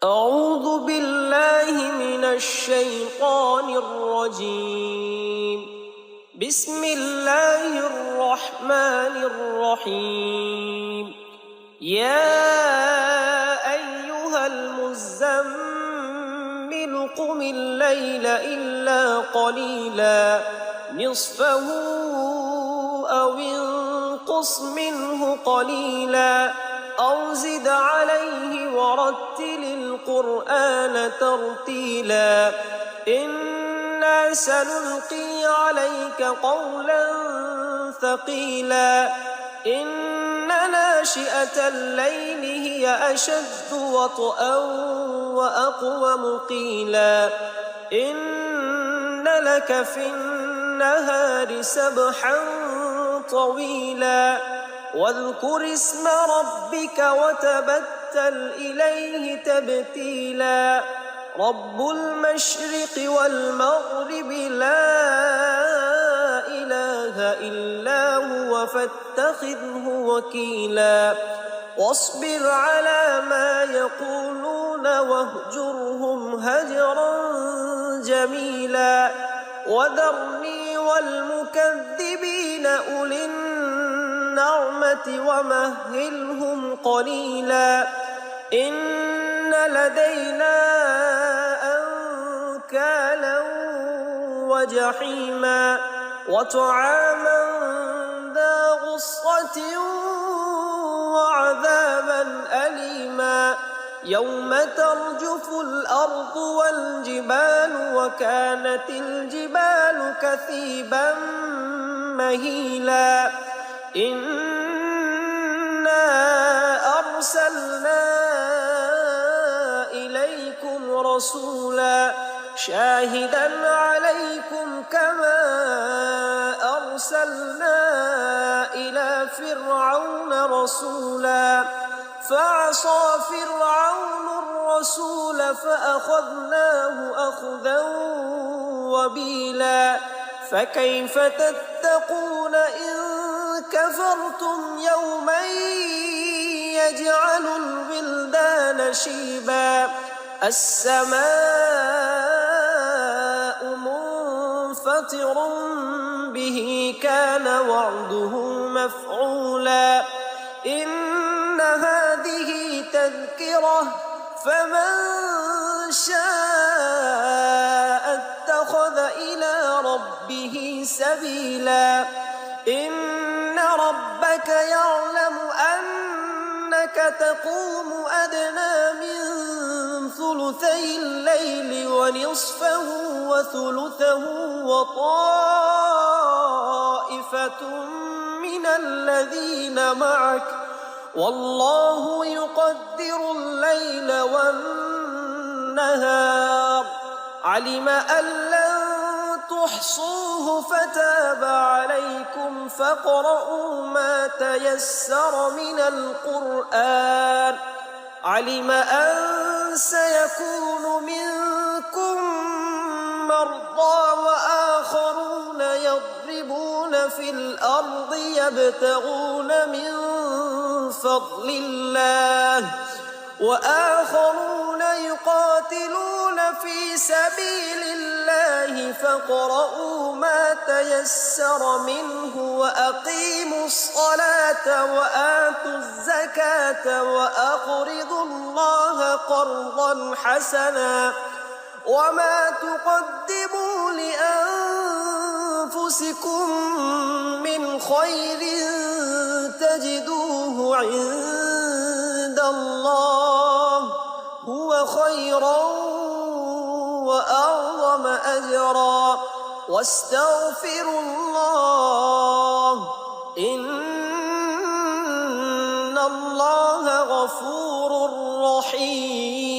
أعوذ بالله من الشيطان الرجيم. بسم الله الرحمن الرحيم. يا أيها المزمل قم الليل إلا قليلا نصفه أو انقص منه قليلا أو زد عليه ورتل القرآن ترتيلا إنا سنلقي عليك قولا ثقيلا إن ناشئة الليل هي أشد وطئا وأقوم قيلا إن لك في النهار سبحا طويلا واذكر اسم ربك وتبتل إليه تبتيلا رب المشرق والمغرب لا إله إلا هو فاتخذه وكيلا واصبر على ما يقولون واهجرهم هجرا جميلا وذرني والمكذبين أولي النعمة ومهلهم قليلا إن لدينا أنكالا وجحيما وطعاما ذا غصة وعذابا أليما يوم ترجف الأرض والجبال وكانت الجبال كثيبا مهيلا إنا أرسلنا إليكم رسولا شاهدا عليكم كما أرسلنا إلى فرعون رسولا فعصى فرعون الرسول فأخذناه أخذا وبيلا فكيف تتقون إن كفرتم يوما يجعل الولدان شيبا السماء منفطر به كان وعده مفعولا إن هذه تذكرة فمن شاء اتخذ إلى ربه سبيلا إن ربك يعلم أنك تقوم أدنى من ثلثي الليل ونصفه وثلثه وطائفة من الذين معك والله يقدر الليل والنهار علم أن لن تحصوه فتاب عليكم فاقرؤوا ما تيسر من القرآن علم أن سيكون منكم مرضى وآخرون يضربون في الأرض يبتغون من فضل الله وآخرون يقاتلون في سبيل الله فاقرؤوا ما تيسر منه وأقيموا الصلاة وآتوا الزكاة وأقرضوا الله قرضا حسنا وما تقدموا لأنفسكم من خير تجدوه عند الله هو خيرا وأعظم أجرا واستغفروا الله إن الله غفور رحيم.